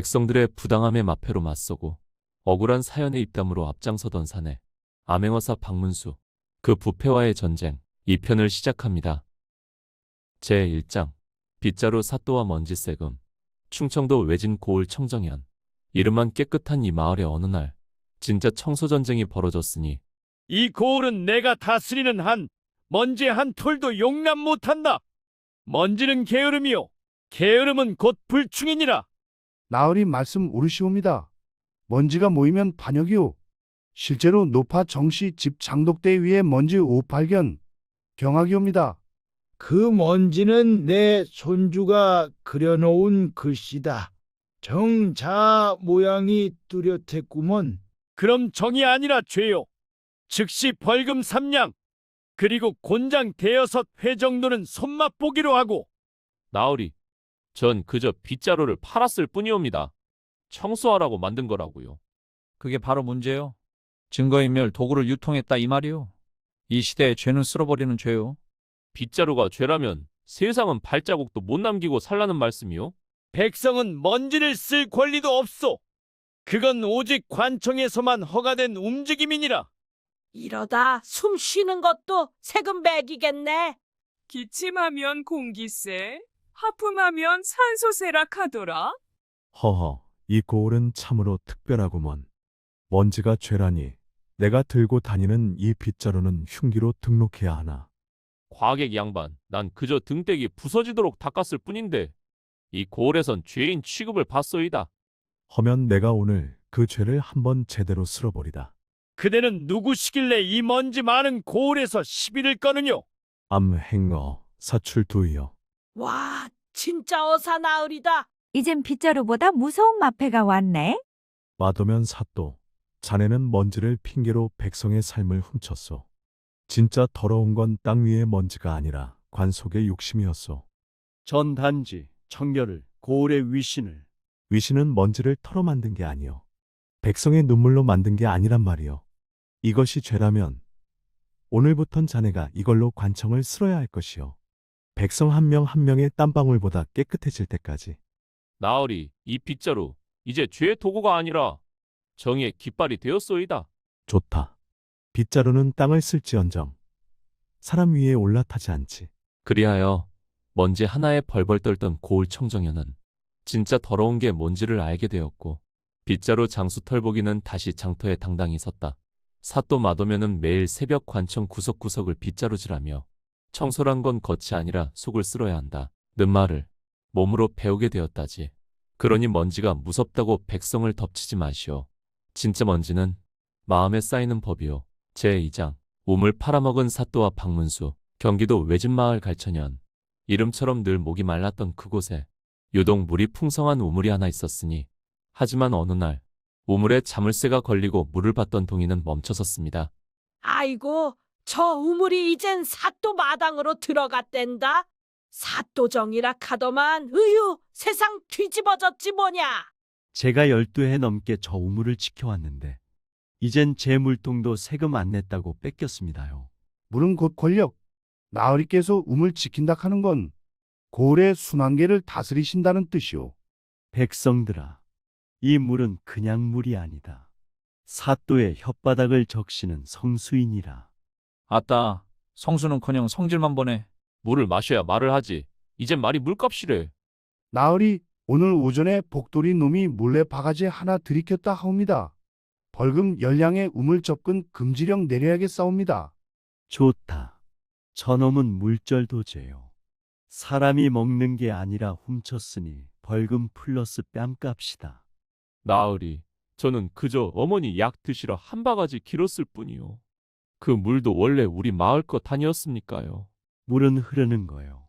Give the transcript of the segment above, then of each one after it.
백성들의 부당함의 마패로 맞서고 억울한 사연의 입담으로 앞장서던 사내 암행어사 박문수, 그 부패와의 전쟁 2편을 시작합니다. 제1장 빗자루 사또와 먼지세금. 충청도 외진 고을 청정현. 이름만 깨끗한 이 마을의 어느 날 진짜 청소전쟁이 벌어졌으니 이 고을은 내가 다스리는 한 먼지 한 톨도 용납 못한다. 먼지는 게으름이요, 게으름은 곧 불충이니라. 나으리 말씀 옳으시옵니다. 먼지가 모이면 반역이오. 실제로 노파 정씨 집 장독대 위에 먼지 오발견 경악이옵니다. 그 먼지는 내 손주가 그려놓은 글씨다. 정자 모양이 뚜렷했구먼. 그럼 정이 아니라 죄요. 즉시 벌금 3냥, 그리고 곤장 대여섯 회 정도는 손맛 보기로 하고. 나으리, 전 그저 빗자루를 팔았을 뿐이옵니다. 청소하라고 만든 거라고요. 그게 바로 문제요. 증거인멸 도구를 유통했다 이 말이요. 이 시대에 죄는 쓸어버리는 죄요. 빗자루가 죄라면 세상은 발자국도 못 남기고 살라는 말씀이요? 백성은 먼지를 쓸 권리도 없소. 그건 오직 관청에서만 허가된 움직임이니라. 이러다 숨 쉬는 것도 세금 매기겠네. 기침하면 공기세, 하품하면 산소세라 하더라. 허허, 이 고을은 참으로 특별하구먼. 먼지가 죄라니 내가 들고 다니는 이 빗자루는 흉기로 등록해야 하나. 과객 양반, 난 그저 등대기 부서지도록 닦았을 뿐인데 이 고을에선 죄인 취급을 받소이다. 허면 내가 오늘 그 죄를 한번 제대로 쓸어버리다. 그대는 누구시길래 이 먼지 많은 고을에서 시비를 꺼느뇨? 암행어 사출두이여. 와, 진짜 어사나으리다. 이젠 빗자루보다 무서운 마패가 왔네. 마도면 사또, 자네는 먼지를 핑계로 백성의 삶을 훔쳤소. 진짜 더러운 건 땅 위의 먼지가 아니라 관 속의 욕심이었소. 전 단지 청결을, 고을의 위신을. 위신은 먼지를 털어 만든 게 아니요. 백성의 눈물로 만든 게 아니란 말이요. 이것이 죄라면 오늘부턴 자네가 이걸로 관청을 쓸어야 할 것이요. 백성 한 명 한 명의 땀방울보다 깨끗해질 때까지. 나으리, 이 빗자루 이제 죄의 도구가 아니라 정의의 깃발이 되었소이다. 좋다. 빗자루는 땅을 쓸지언정 사람 위에 올라타지 않지. 그리하여 먼지 하나에 벌벌 떨던 고을 청정현은 진짜 더러운 게 뭔지를 알게 되었고 빗자루 장수 털보기는 다시 장터에 당당히 섰다. 사또 마도면은 매일 새벽 관청 구석구석을 빗자루질하며 청소란 건 겉이 아니라 속을 쓸어야 한다 는 말을 몸으로 배우게 되었다지. 그러니 먼지가 무섭다고 백성을 덮치지 마시오. 진짜 먼지는 마음에 쌓이는 법이요. 제2장 우물 팔아먹은 사또와 박문수. 경기도 외진 마을 갈천현. 이름처럼 늘 목이 말랐던 그곳에 유독 물이 풍성한 우물이 하나 있었으니 하지만 어느 날 우물에 자물쇠가 걸리고 물을 받던 동이는 멈춰섰습니다. 아이고, 저 우물이 이젠 사또 마당으로 들어갔댄다. 사또정이라 카더만 으유, 세상 뒤집어졌지 뭐냐. 제가 12해 넘게 저 우물을 지켜왔는데 이젠 제 물통도 세금 안 냈다고 뺏겼습니다요. 물은 곧 권력. 나으리께서 우물 지킨다 하는 건 고을의 순환계를 다스리신다는 뜻이오. 백성들아, 이 물은 그냥 물이 아니다. 사또의 혓바닥을 적시는 성수이니라. 아따, 성수는커녕 성질만 보네. 물을 마셔야 말을 하지. 이젠 말이 물값이래. 나으리, 오늘 오전에 복돌이 놈이 몰래 바가지 하나 들이켰다 하옵니다. 벌금 10량의 우물 접근 금지령 내려야겠사옵니다. 좋다. 저놈은 물절도죄요. 사람이 먹는 게 아니라 훔쳤으니 벌금 플러스 뺨값이다. 나으리, 저는 그저 어머니 약 드시러 한 바가지 길었을 뿐이요. 그 물도 원래 우리 마을 것 아니었습니까요? 물은 흐르는 거요.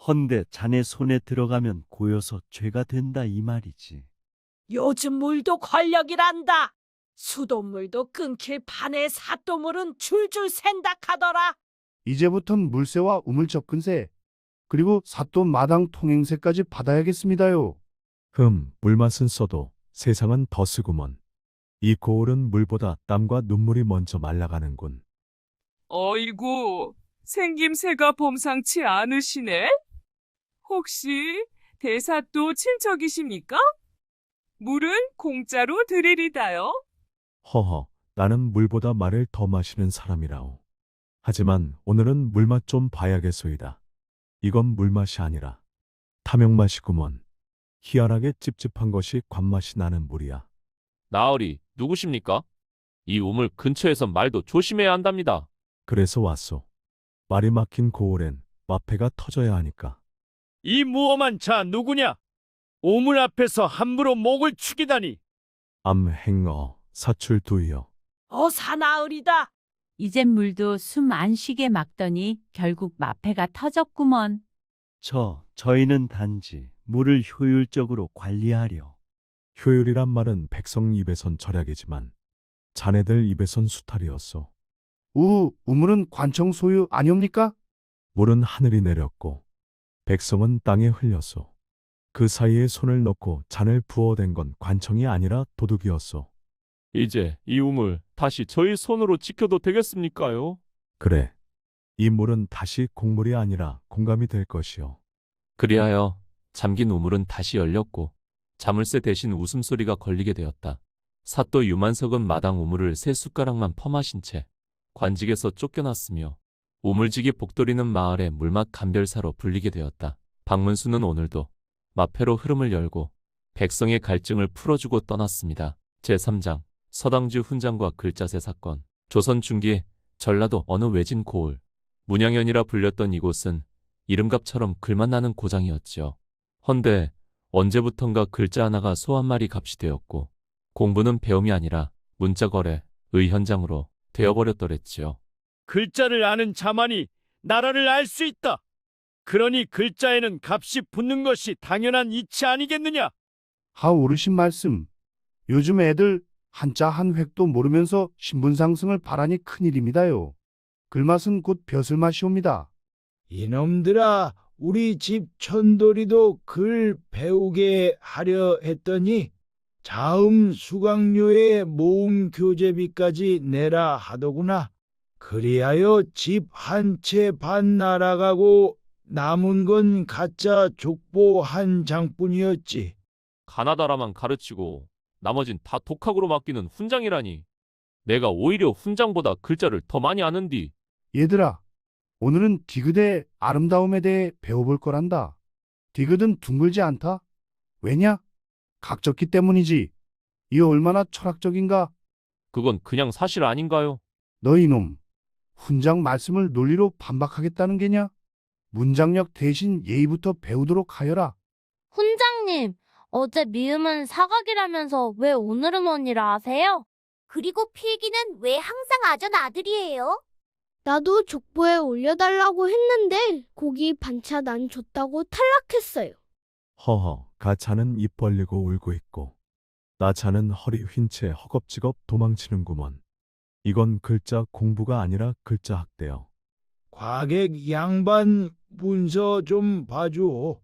헌데 자네 손에 들어가면 고여서 죄가 된다 이 말이지. 요즘 물도 권력이란다. 수돗물도 끊길 판에 사또물은 줄줄 샌다 카더라. 이제부턴 물세와 우물 접근세, 그리고 사또 마당 통행세까지 받아야겠습니다요. 물맛은 써도 세상은 더 쓰구먼. 이 고을은 물보다 땀과 눈물이 먼저 말라가는군. 어이구, 생김새가 범상치 않으시네? 혹시 대사또 친척이십니까? 물은 공짜로 드리리다요. 허허, 나는 물보다 말을 더 마시는 사람이라오. 하지만 오늘은 물맛 좀 봐야겠소이다. 이건 물맛이 아니라 탐욕맛이구먼. 희한하게 찝찝한 것이 관맛이 나는 물이야. 나으리, 누구십니까? 이 우물 근처에서 말도 조심해야 한답니다. 그래서 왔소. 말이 막힌 고을엔 마패가 터져야 하니까. 이 무엄한 자 누구냐? 우물 앞에서 함부로 목을 축이다니. 암행어 사출두이여. 어사나으리다. 이젠 물도 숨 안 쉬게 막더니 결국 마패가 터졌구먼. 저희는 단지 물을 효율적으로 관리하려. 효율이란 말은 백성 입에선 절약이지만 자네들 입에선 수탈이었소. 우물은 관청 소유 아니옵니까? 물은 하늘이 내렸고 백성은 땅에 흘렸소. 그 사이에 손을 넣고 잔을 부어댄 건 관청이 아니라 도둑이었소. 이제 이 우물 다시 저희 손으로 지켜도 되겠습니까요? 그래. 이 물은 다시 곡물이 아니라 공감이 될 것이요. 그리하여 잠긴 우물은 다시 열렸고 자물쇠 대신 웃음소리가 걸리게 되었다. 사또 유만석은 마당 우물을 3숟가락만 퍼마신 채 관직에서 쫓겨났으며 우물지기 복돌이는 마을의 물맛 감별사로 불리게 되었다. 박문수는 오늘도 마패로 흐름을 열고 백성의 갈증을 풀어주고 떠났습니다. 제3장 서당주 훈장과 글자세 사건. 조선 중기 전라도 어느 외진 고을 문양현이라 불렸던 이곳은 이름값처럼 글만 나는 고장이었지요. 헌데 언제부턴가 글자 하나가 소 한 마리 값이 되었고 공부는 배움이 아니라 문자거래, 의현장으로 되어버렸더랬지요. 글자를 아는 자만이 나라를 알 수 있다. 그러니 글자에는 값이 붙는 것이 당연한 이치 아니겠느냐? 하오 어르신 말씀. 요즘 애들 한자 한 획도 모르면서 신분 상승을 바라니 큰일입니다요. 글맛은 곧 벼슬맛이옵니다. 이놈들아, 우리 집 천돌이도 글 배우게 하려 했더니 자음 수강료에 모음 교재비까지 내라 하더구나. 그리하여 집 한 채 반 날아가고 남은 건 가짜 족보 한 장뿐이었지. 가나다라만 가르치고 나머진 다 독학으로 맡기는 훈장이라니. 내가 오히려 훈장보다 글자를 더 많이 아는디. 얘들아, 오늘은 디귿의 아름다움에 대해 배워볼 거란다. 디귿은 둥글지 않다. 왜냐? 각졌기 때문이지. 이 얼마나 철학적인가? 그건 그냥 사실 아닌가요? 너 이놈, 훈장 말씀을 논리로 반박하겠다는 게냐? 문장력 대신 예의부터 배우도록 하여라. 훈장님, 어제 미음은 사각이라면서 왜 오늘은 원이라 하세요? 그리고 필기는 왜 항상 아전 아들이에요? 나도 족보에 올려달라고 했는데 고기 반찬 안 줬다고 탈락했어요. 허허, 가차는 입 벌리고 울고 있고 나차는 허리 휜 채 허겁지겁 도망치는구먼. 이건 글자 공부가 아니라 글자 학대요. 과객 양반 문서 좀 봐줘.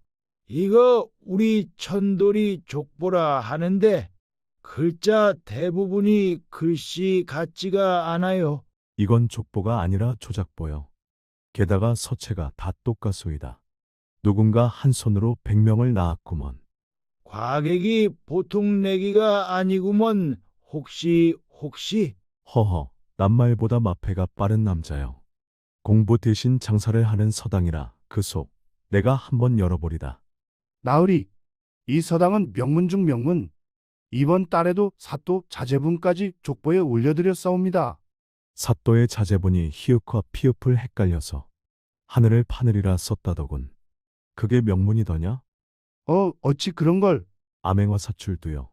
이거 우리 천돌이 족보라 하는데 글자 대부분이 글씨 같지가 않아요. 이건 족보가 아니라 조작보요. 게다가 서체가 다 똑같소이다. 누군가 한 손으로 100명을 낳았구먼. 과객이 보통 내기가 아니구먼. 혹시 허허, 남말보다 마패가 빠른 남자요. 공부 대신 장사를 하는 서당이라 그 속 내가 한번 열어보리다. 나으리, 이 서당은 명문 중 명문. 이번 달에도 사또 자제분까지 족보에 올려드렸사옵니다. 사또의 자제분이 히읗과 피읗을 헷갈려서 하늘을 파늘이라 썼다더군. 그게 명문이더냐? 어찌 그런 걸. 암행어 사출두요.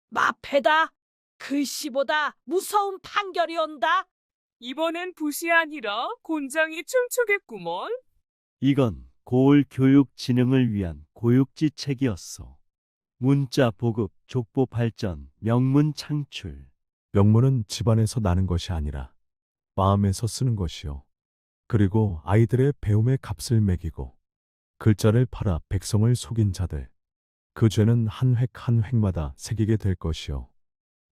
마패다. 글씨보다 무서운 판결이 온다. 이번엔 붓이 아니라 곤장이 춤추겠구먼. 이건 고을 교육 진흥을 위한 고육지 책이었어. 문자 보급, 족보 발전, 명문 창출. 명문은 집안에서 나는 것이 아니라 마음에서 쓰는 것이요. 그리고 아이들의 배움의 값을 매기고 글자를 팔아 백성을 속인 자들. 그 죄는 한 획 한 획마다 새기게 될 것이요.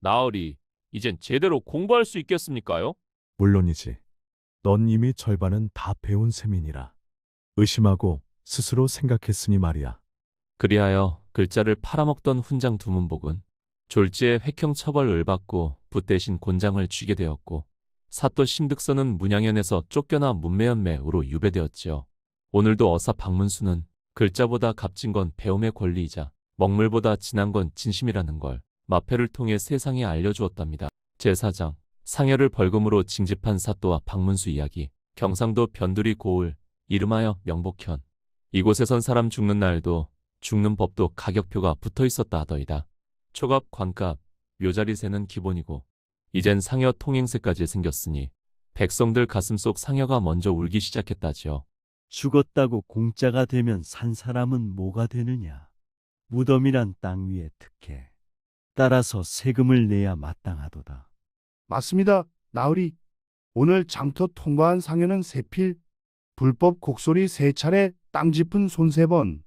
나으리, 이젠 제대로 공부할 수 있겠습니까요? 물론이지. 넌 이미 절반은 다 배운 셈이니라. 의심하고 스스로 생각했으니 말이야. 그리하여 글자를 팔아먹던 훈장 두문복은 졸지에 획형 처벌을 받고 붓 대신 곤장을 쥐게 되었고 사또 신득선은 문양현에서 쫓겨나 문매연매으로 유배되었지요. 오늘도 어사 박문수는 글자보다 값진 건 배움의 권리이자 먹물보다 진한 건 진심이라는 걸 마패를 통해 세상에 알려주었답니다. 제4장 상여를 벌금으로 징집한 사또와 박문수 이야기. 경상도 변두리 고을 이름하여 명복현. 이곳에선 사람 죽는 날도 죽는 법도 가격표가 붙어 있었다 하더이다. 초갑, 관값, 묘자리 세는 기본이고 이젠 상여 통행세까지 생겼으니 백성들 가슴속 상여가 먼저 울기 시작했다지요. 죽었다고 공짜가 되면 산 사람은 뭐가 되느냐. 무덤이란 땅 위에 특혜. 따라서 세금을 내야 마땅하도다. 맞습니다. 나으리. 오늘 장터 통과한 상여는 3필, 불법 곡소리 3차례, 땅 짚은 손 3번,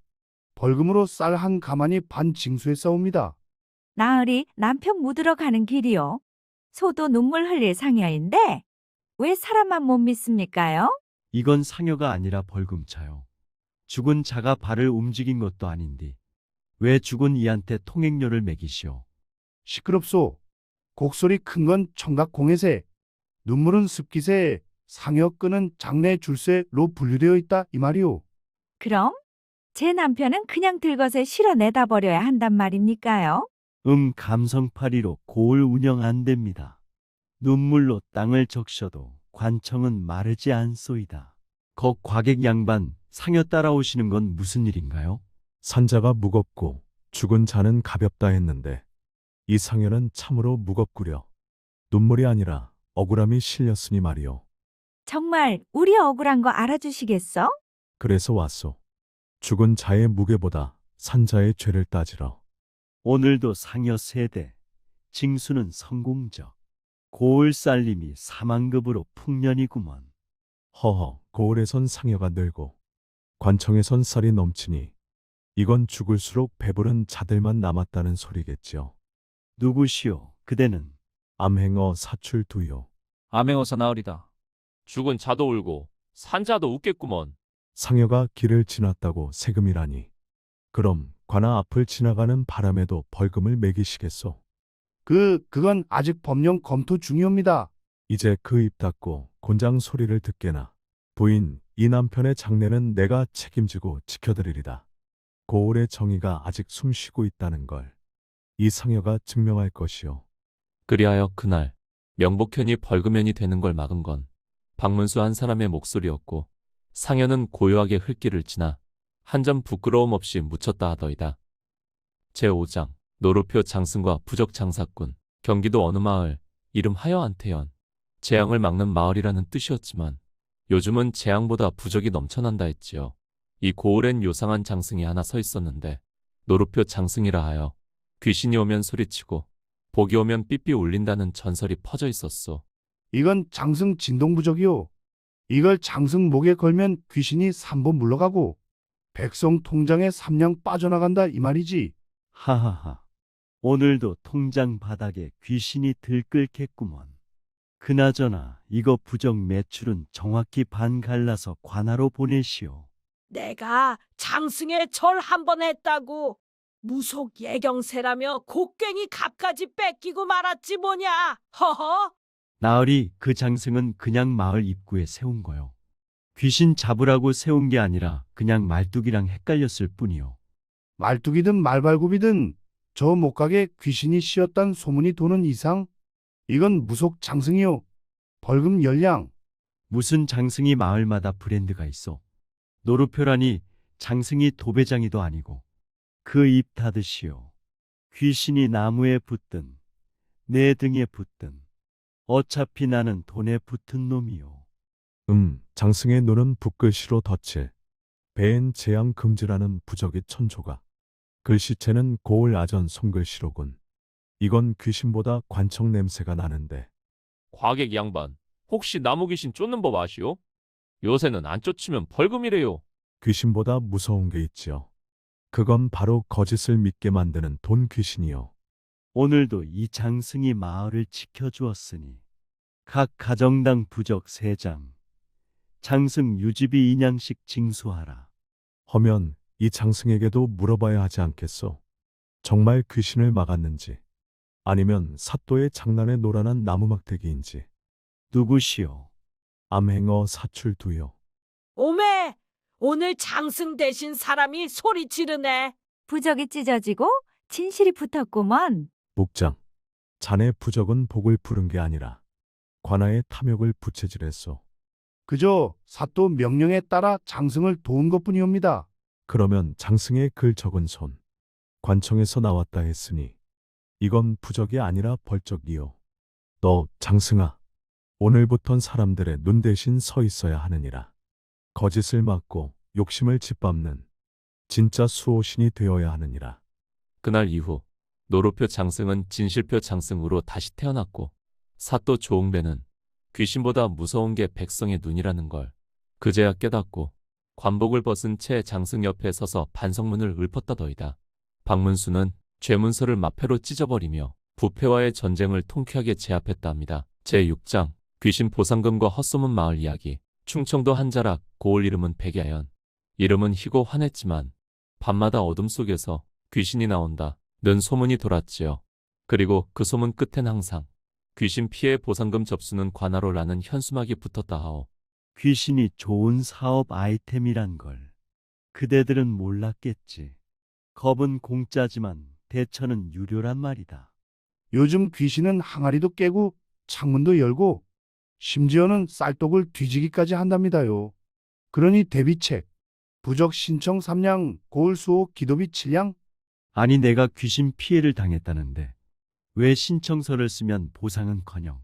벌금으로 쌀 한 가마니 반 징수했사옵니다. 나으리 남편 묻으러 가는 길이요. 소도 눈물 흘릴 상여인데 왜 사람만 못 믿습니까요? 이건 상여가 아니라 벌금차요. 죽은 자가 발을 움직인 것도 아닌디 왜 죽은 이한테 통행료를 매기시오. 시끄럽소. 곡소리 큰 건 청각 공해세, 눈물은 습기세, 상여 끄는 장내 줄세로 분류되어 있다 이 말이오. 그럼 제 남편은 그냥 들것에 실어 내다 버려야 한단 말입니까요? 감성파리로 고을 운영 안 됩니다. 눈물로 땅을 적셔도 관청은 마르지 않소이다. 거 과객 양반 상여 따라오시는 건 무슨 일인가요? 산자가 무겁고 죽은 자는 가볍다 했는데 이 상여는 참으로 무겁구려. 눈물이 아니라 억울함이 실렸으니 말이오. 정말 우리 억울한 거 알아주시겠어? 그래서 왔소. 죽은 자의 무게보다 산자의 죄를 따지러. 오늘도 상여 세대, 징수는 성공적. 고을 살림이 사만급으로 풍년이구먼. 허허, 고을에선 상여가 늘고 관청에선 쌀이 넘치니 이건 죽을수록 배부른 자들만 남았다는 소리겠지요. 누구시오? 그대는 암행어 사출 두요. 암행어사 나으리다. 죽은 자도 울고 산 자도 웃겠구먼. 상여가 길을 지났다고 세금이라니. 그럼 관아 앞을 지나가는 바람에도 벌금을 매기시겠소? 그건 아직 법령 검토 중이옵니다. 이제 그 입 닫고 곤장 소리를 듣게나. 부인, 이 남편의 장례는 내가 책임지고 지켜드리리다. 고을의 정의가 아직 숨쉬고 있다는 걸 이 상여가 증명할 것이요. 그리하여 그날 명복현이 벌금연이 되는 걸 막은 건 박문수 한 사람의 목소리였고 상여는 고요하게 흘길을 지나 한 점 부끄러움 없이 묻혔다 하더이다. 제5장 노루표 장승과 부적 장사꾼. 경기도 어느 마을 이름하여 안태현. 재앙을 막는 마을이라는 뜻이었지만 요즘은 재앙보다 부적이 넘쳐난다 했지요. 이 고을엔 요상한 장승이 하나 서 있었는데 노루표 장승이라 하여 귀신이 오면 소리치고 복이 오면 삐삐 울린다는 전설이 퍼져 있었소. 이건 장승 진동부적이요. 이걸 장승 목에 걸면 귀신이 3번 물러가고 백성 통장에 3냥 빠져나간다 이 말이지. 하하하. 오늘도 통장 바닥에 귀신이 들끓겠구먼. 그나저나 이거 부적 매출은 정확히 반 갈라서 관하로 보내시오. 내가 장승에 절 한 번 했다고 무속 예경세라며 곡괭이 값까지 뺏기고 말았지 뭐냐. 허허. 나으리 그 장승은 그냥 마을 입구에 세운 거요. 귀신 잡으라고 세운 게 아니라 그냥 말뚝이랑 헷갈렸을 뿐이요. 말뚝이든 말발굽이든 저 목각에 귀신이 씌었단 소문이 도는 이상 이건 무속 장승이요. 벌금 10량. 무슨 장승이 마을마다 브랜드가 있어. 노루표라니 장승이 도배장이도 아니고. 그 입 닫으시오. 귀신이 나무에 붙든 내 등에 붙든 어차피 나는 돈에 붙은 놈이요. 장승의 눈은 붓글씨로 덧칠. 배엔 재앙 금지라는 부적이 천조가. 글씨체는 고을 아전 손글씨로군. 이건 귀신보다 관청 냄새가 나는데. 과객 양반, 혹시 나무 귀신 쫓는 법 아시오? 요새는 안 쫓으면 벌금이래요. 귀신보다 무서운 게 있지요. 그건 바로 거짓을 믿게 만드는 돈 귀신이요. 오늘도 이 장승이 마을을 지켜주었으니 각 가정당 부적 3장, 장승 유지비 인양씩 징수하라. 허면 이 장승에게도 물어봐야 하지 않겠소? 정말 귀신을 막았는지. 아니면 사또의 장난에 노란한 나무막대기인지. 누구시오? 암행어 사출두요. 오메, 오늘 장승 대신 사람이 소리 지르네. 부적이 찢어지고 진실이 붙었구먼. 묵장. 자네 부적은 복을 부른 게 아니라 관아의 탐욕을 부채질했소. 그저 사또 명령에 따라 장승을 도운 것뿐이옵니다. 그러면 장승의 글 적은 손. 관청에서 나왔다 했으니 이건 부적이 아니라 벌적이요. 너 장승아. 오늘부턴 사람들의 눈 대신 서 있어야 하느니라. 거짓을 막고 욕심을 짓밟는 진짜 수호신이 되어야 하느니라. 그날 이후 노루표 장승은 진실표 장승으로 다시 태어났고 사또 조응배는 귀신보다 무서운 게 백성의 눈이라는 걸 그제야 깨닫고 관복을 벗은 채 장승 옆에 서서 반성문을 읊었다더이다. 박문수는 죄문서를 마패로 찢어버리며 부패와의 전쟁을 통쾌하게 제압했다 합니다. 제6장 귀신 보상금과 헛소문 마을 이야기. 충청도 한자락 고을 이름은 백야연. 이름은 희고 환했지만 밤마다 어둠 속에서 귀신이 나온다 는 소문이 돌았지요. 그리고 그 소문 끝엔 항상 귀신 피해 보상금 접수는 관하로 라는 현수막이 붙었다 하오. 귀신이 좋은 사업 아이템이란 걸 그대들은 몰랐겠지. 겁은 공짜지만 대처는 유료란 말이다. 요즘 귀신은 항아리도 깨고 창문도 열고 심지어는 쌀독을 뒤지기까지 한답니다요. 그러니 대비책, 부적 신청 3량, 고을 수호 기도비 7량. 아니 내가 귀신 피해를 당했다는데 왜 신청서를 쓰면 보상은커녕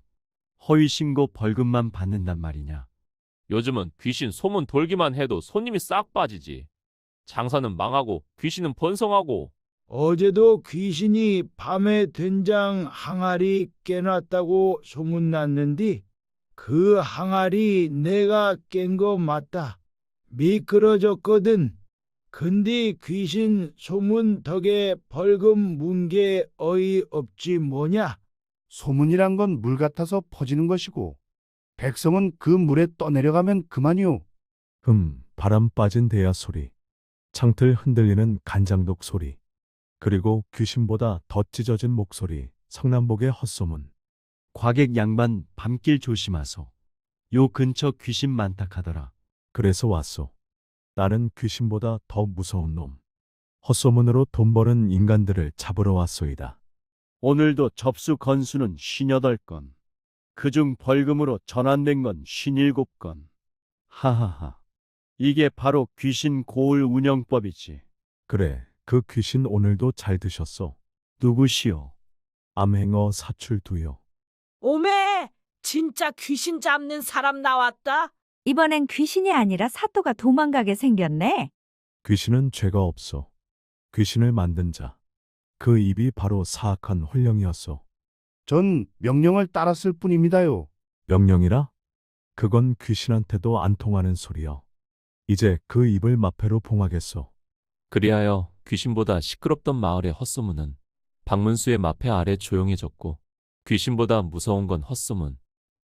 허위 신고 벌금만 받는단 말이냐. 요즘은 귀신 소문 돌기만 해도 손님이 싹 빠지지. 장사는 망하고 귀신은 번성하고. 어제도 귀신이 밤에 된장 항아리 깨놨다고 소문났는디 그 항아리 내가 깬 거 맞다. 미끄러졌거든. 근데 귀신 소문 덕에 벌금 문게 어이없지 뭐냐. 소문이란 건 물 같아서 퍼지는 것이고 백성은 그 물에 떠내려가면 그만이요. 바람 빠진 대야 소리. 창틀 흔들리는 간장독 소리. 그리고 귀신보다 더 찢어진 목소리. 성남복의 헛소문. 과객 양반 밤길 조심하소. 요 근처 귀신 많다 카더라. 그래서 왔소. 나는 귀신보다 더 무서운 놈. 헛소문으로 돈 버는 인간들을 잡으러 왔소이다. 오늘도 접수 건수는 58건. 그중 벌금으로 전환된 건 57건. 하하하. 이게 바로 귀신 고을 운영법이지. 그래, 그 귀신 오늘도 잘 드셨소. 누구시오? 암행어 사출두요. 오메, 진짜 귀신 잡는 사람 나왔다. 이번엔 귀신이 아니라 사또가 도망가게 생겼네. 귀신은 죄가 없소. 귀신을 만든 자. 그 입이 바로 사악한 혼령이었소. 전 명령을 따랐을 뿐입니다요. 명령이라? 그건 귀신한테도 안 통하는 소리여. 이제 그 입을 마패로 봉하겠소. 그리하여 귀신보다 시끄럽던 마을의 헛소문은 박문수의 마패 아래 조용해졌고 귀신보다 무서운 건 헛소문,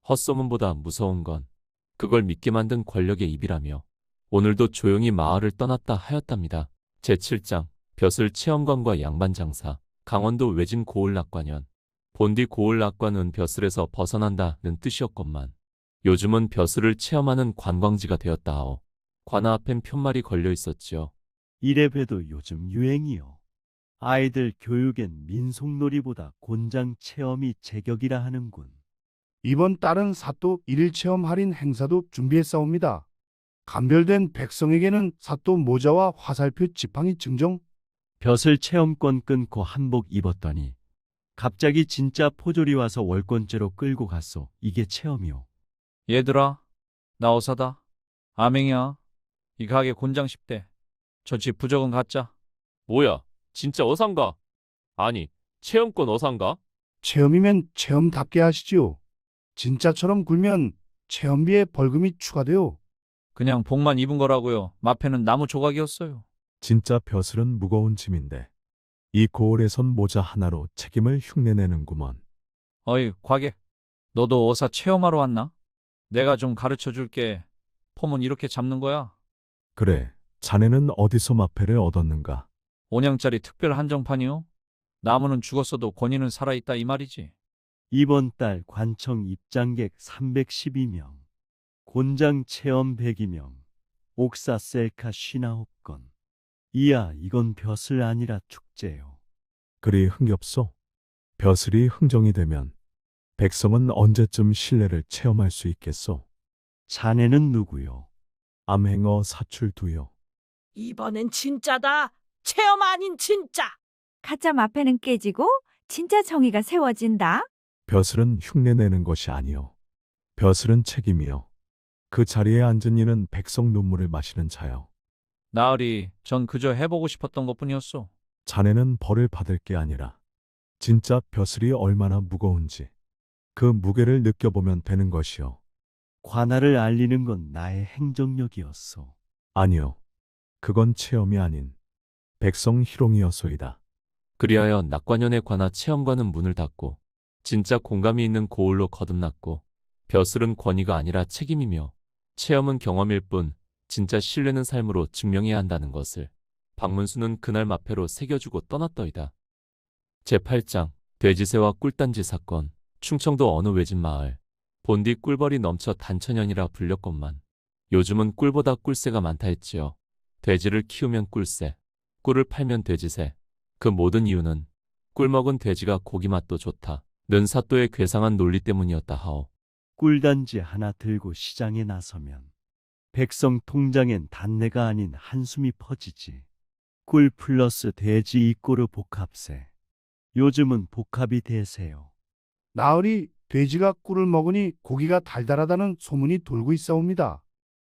헛소문보다 무서운 건 그걸 믿게 만든 권력의 입이라며 오늘도 조용히 마을을 떠났다 하였답니다. 제7장 벼슬 체험관과 양반장사. 강원도 외진 고을낙관연. 본디 고을낙관은 벼슬에서 벗어난다는 뜻이었건만 요즘은 벼슬을 체험하는 관광지가 되었다 하오. 관아 앞엔 편말이 걸려 있었지요. 이래봬도 요즘 유행이요. 아이들 교육엔 민속놀이보다 곤장 체험이 제격이라 하는군. 이번 달은 사또 1일 체험 할인 행사도 준비했사옵니다. 감별된 백성에게는 사또 모자와 화살표 지팡이 증정. 벼슬 체험권 끊고 한복 입었더니 갑자기 진짜 포졸이 와서 월권죄로 끌고 갔소. 이게 체험이요. 얘들아, 나 어사다. 암행이야. 이 가게 곤장 10대. 저 집 부적은 가짜. 뭐야, 진짜 어산가? 아니, 체험권 어산가? 체험이면 체험답게 하시지요. 진짜처럼 굴면 체험비에 벌금이 추가돼요. 그냥 복만 입은 거라고요. 마패는 나무 조각이었어요. 진짜 벼슬은 무거운 짐인데 이 고을에선 모자 하나로 책임을 흉내내는구먼. 어이, 과객. 너도 어사 체험하러 왔나? 내가 좀 가르쳐 줄게. 폼은 이렇게 잡는 거야. 그래, 자네는 어디서 마패를 얻었는가? 5냥짜리 특별 한정판이요. 나무는 죽었어도 권위는 살아있다 이 말이지. 이번 달 관청 입장객 312명, 곤장 체험 102명, 옥사 셀카 59건. 이야, 이건 벼슬 아니라 축제요. 그리 흥겹소? 벼슬이 흥정이 되면 백성은 언제쯤 신뢰를 체험할 수 있겠소? 자네는 누구요? 암행어 사출두요. 이번엔 진짜다. 체험 아닌 진짜. 가짜 마패는 깨지고 진짜 정의가 세워진다. 벼슬은 흉내내는 것이 아니요. 벼슬은 책임이요. 그 자리에 앉은 이는 백성 눈물을 마시는 자요. 나으리, 전 그저 해보고 싶었던 것뿐이었소. 자네는 벌을 받을 게 아니라 진짜 벼슬이 얼마나 무거운지 그 무게를 느껴보면 되는 것이요. 관할을 알리는 건 나의 행정력이었소. 아니요. 그건 체험이 아닌 백성 희롱이었소이다. 그리하여 낙관연에 관하 체험관은 문을 닫고 진짜 공감이 있는 고을로 거듭났고 벼슬은 권위가 아니라 책임이며 체험은 경험일 뿐 진짜 신뢰는 삶으로 증명해야 한다는 것을 박문수는 그날 마패로 새겨주고 떠났더이다. 제8장 돼지새와 꿀단지 사건. 충청도 어느 외진 마을. 본디 꿀벌이 넘쳐 단천연이라 불렸건만 요즘은 꿀보다 꿀새가 많다 했지요. 돼지를 키우면 꿀새, 꿀을 팔면 돼지새. 그 모든 이유는 꿀 먹은 돼지가 고기 맛도 좋다 는 사또의 괴상한 논리 때문이었다 하오. 꿀단지 하나 들고 시장에 나서면 백성 통장엔 단내가 아닌 한숨이 퍼지지. 꿀 플러스 돼지 이꼬르 복합세. 요즘은 복합이 대세요. 나으리 돼지가 꿀을 먹으니 고기가 달달하다는 소문이 돌고 있사옵니다.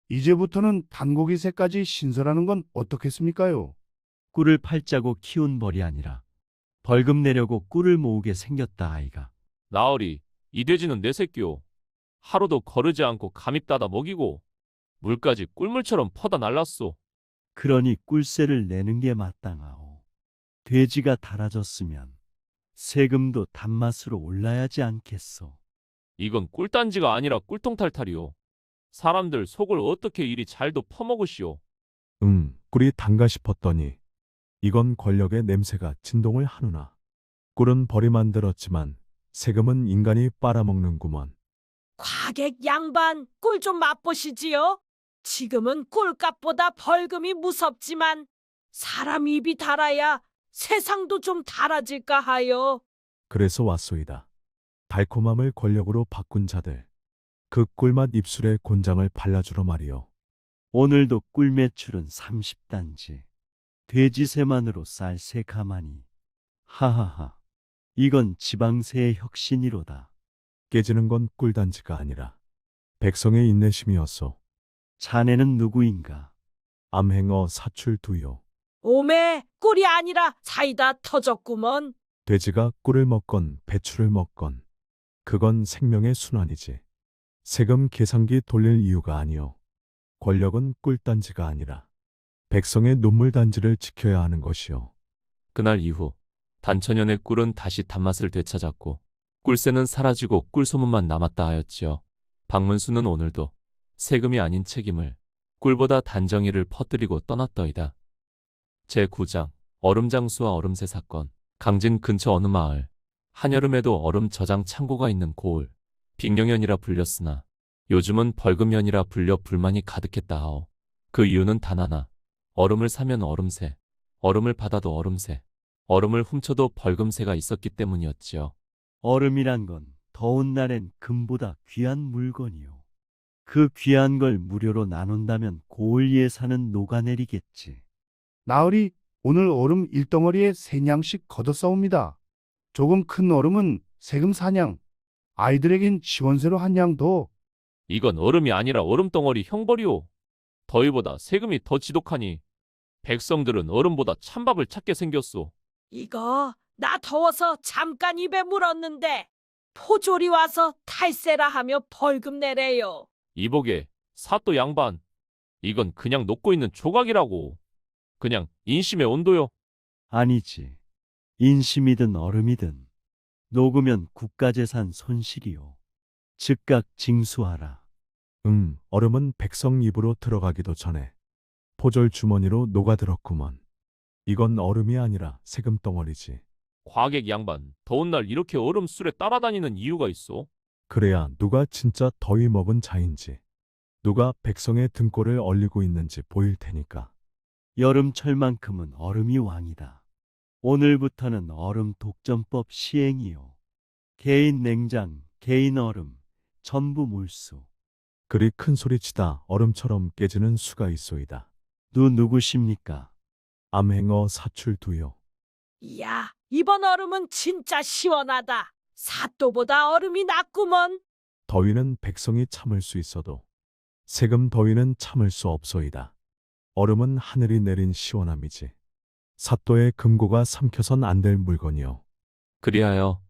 이제부터는 단고기새까지 신설하는 건 어떻겠습니까요? 꿀을 팔자고 키운 벌이 아니라 벌금 내려고 꿀을 모으게 생겼다 아이가. 나으리, 이 돼지는 내 새끼요. 하루도 거르지 않고 감입 따다 먹이고 물까지 꿀물처럼 퍼다 날랐소. 그러니 꿀세를 내는 게 마땅하오. 돼지가 달아졌으면 세금도 단맛으로 올라야지 않겠소. 이건 꿀단지가 아니라 꿀통탈탈이요. 사람들 속을 어떻게 이리 잘도 퍼먹으시오. 꿀이 단가 싶었더니 이건 권력의 냄새가 진동을 하누나. 꿀은 벌이 만들었지만 세금은 인간이 빨아먹는구먼. 과객 양반, 꿀 좀 맛보시지요. 지금은 꿀값보다 벌금이 무섭지만 사람 입이 달아야 세상도 좀 달아질까 하여. 그래서 왔소이다. 달콤함을 권력으로 바꾼 자들. 그 꿀맛 입술에 곤장을 발라주러 말이요. 오늘도 꿀 매출은 30단지. 돼지새만으로 쌀 세 가마니. 하하하. 이건 지방세의 혁신이로다. 깨지는 건 꿀단지가 아니라 백성의 인내심이었소. 자네는 누구인가? 암행어 사출두요. 오메, 꿀이 아니라 사이다 터졌구먼. 돼지가 꿀을 먹건 배추를 먹건 그건 생명의 순환이지. 세금 계산기 돌릴 이유가 아니요. 권력은 꿀단지가 아니라 백성의 눈물단지를 지켜야 하는 것이요. 그날 이후 단천연의 꿀은 다시 단맛을 되찾았고 꿀새는 사라지고 꿀소문만 남았다 하였지요. 박문수는 오늘도 세금이 아닌 책임을 꿀보다 단정히를 퍼뜨리고 떠났더이다. 제9장 얼음장수와 얼음새 사건. 강진 근처 어느 마을. 한여름에도 얼음 저장 창고가 있는 고을. 빅령연이라 불렸으나 요즘은 벌금연이라 불려 불만이 가득했다 하오. 그 이유는 단 하나. 얼음을 사면 얼음새, 얼음을 받아도 얼음새, 얼음을 훔쳐도 벌금새가 있었기 때문이었지요. 얼음이란 건 더운 날엔 금보다 귀한 물건이요. 그 귀한 걸 무료로 나눈다면 고을리에 사는 녹아내리겠지. 나으리, 오늘 얼음 1덩어리에 3냥씩 걷어싸옵니다. 조금 큰 얼음은 세금 4냥, 아이들에겐 지원세로 1냥 더. 이건 얼음이 아니라 얼음덩어리 형벌이오. 더위보다 세금이 더 지독하니 백성들은 얼음보다 찬밥을 찾게 생겼소. 이거 나 더워서 잠깐 입에 물었는데 포졸이 와서 탈세라 하며 벌금 내래요. 이보게 사또 양반, 이건 그냥 녹고 있는 조각이라고. 그냥 인심의 온도요. 아니지. 인심이든 얼음이든 녹으면 국가재산 손실이요. 즉각 징수하라. 얼음은 백성 입으로 들어가기도 전에 포졸 주머니로 녹아들었구먼. 이건 얼음이 아니라 세금 덩어리지. 과객 양반, 더운 날 이렇게 얼음 술에 따라다니는 이유가 있어? 그래야 누가 진짜 더위 먹은 자인지, 누가 백성의 등골을 얼리고 있는지 보일 테니까. 여름철만큼은 얼음이 왕이다. 오늘부터는 얼음 독점법 시행이요. 개인 냉장, 개인 얼음, 전부 몰수. 그리 큰 소리치다 얼음처럼 깨지는 수가 있소이다. 누구십니까? 암행어 사출두요. 야, 이번 얼음은 진짜 시원하다. 사또보다 얼음이 낫구먼. 더위는 백성이 참을 수 있어도 세금 더위는 참을 수 없소이다. 얼음은 하늘이 내린 시원함이지 사또의 금고가 삼켜선 안 될 물건이요. 그리하여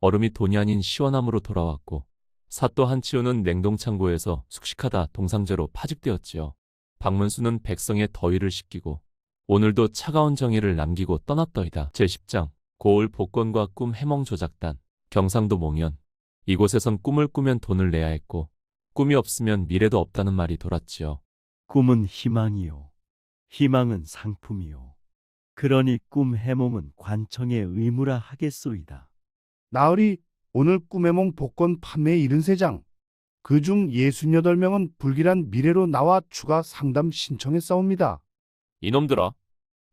얼음이 돈이 아닌 시원함으로 돌아왔고 사또 한치우는 냉동창고에서 숙식하다 동상제로 파직되었지요. 박문수는 백성의 더위를 식히고 오늘도 차가운 정의를 남기고 떠났더이다. 제10장 고을 복권과 꿈 해몽 조작단 경상도 몽연. 이곳에선 꿈을 꾸면 돈을 내야 했고 꿈이 없으면 미래도 없다는 말이 돌았지요. 꿈은 희망이요. 희망은 상품이요. 그러니 꿈 해몽은 관청의 의무라 하겠소이다. 나으리 오늘 꿈해몽 복권 판매 73장. 그중 68명은 불길한 미래로 나와 추가 상담 신청했사옵니다. 이놈들아,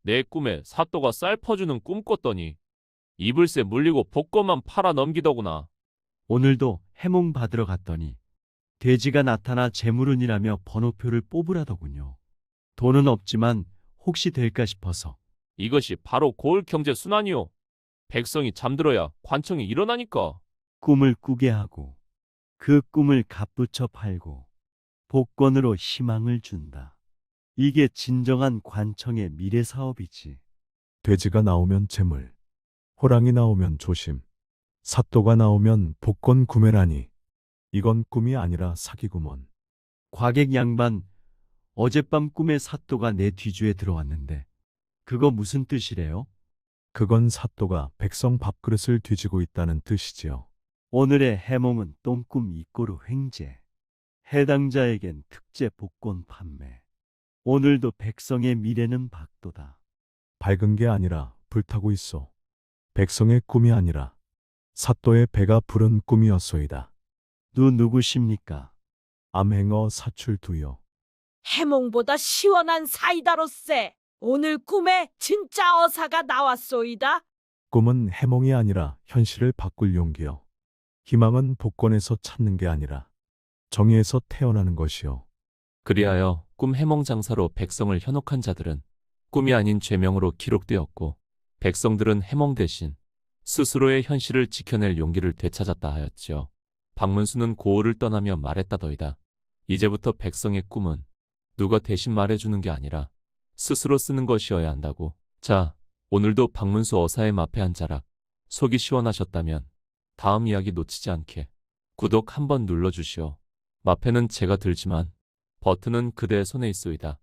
내 꿈에 사또가 쌀 퍼주는 꿈 꿨더니 이불새 물리고 복권만 팔아 넘기더구나. 오늘도 해몽 받으러 갔더니 돼지가 나타나 재물운이라며 번호표를 뽑으라더군요. 돈은 없지만 혹시 될까 싶어서. 이것이 바로 고을 경제 순환이요. 백성이 잠들어야 관청이 일어나니까. 꿈을 꾸게 하고 그 꿈을 값붙여 팔고 복권으로 희망을 준다. 이게 진정한 관청의 미래 사업이지. 돼지가 나오면 재물, 호랑이 나오면 조심, 사또가 나오면 복권 구매라니. 이건 꿈이 아니라 사기구먼. 과객 양반, 어젯밤 꿈에 사또가 내 뒤주에 들어왔는데 그거 무슨 뜻이래요? 그건 사또가 백성 밥그릇을 뒤지고 있다는 뜻이지요. 오늘의 해몽은 똥꿈 이꼬르 횡재. 해당자에겐 특제 복권 판매. 오늘도 백성의 미래는 박도다. 밝은 게 아니라 불타고 있어. 백성의 꿈이 아니라 사또의 배가 부른 꿈이었소이다. 누구십니까? 암행어 사출두요. 해몽보다 시원한 사이다로세. 오늘 꿈에 진짜 어사가 나왔소이다. 꿈은 해몽이 아니라 현실을 바꿀 용기요. 희망은 복권에서 찾는 게 아니라 정의에서 태어나는 것이요. 그리하여 꿈 해몽 장사로 백성을 현혹한 자들은 꿈이 아닌 죄명으로 기록되었고 백성들은 해몽 대신 스스로의 현실을 지켜낼 용기를 되찾았다 하였지요. 박문수는 고을을 떠나며 말했다더이다. 이제부터 백성의 꿈은 누가 대신 말해주는 게 아니라 스스로 쓰는 것이어야 한다고. 자, 오늘도 박문수 어사의 마패 한 자락 속이 시원하셨다면 다음 이야기 놓치지 않게 구독 한번 눌러주시오. 마패는 제가 들지만 버튼은 그대의 손에 있소이다.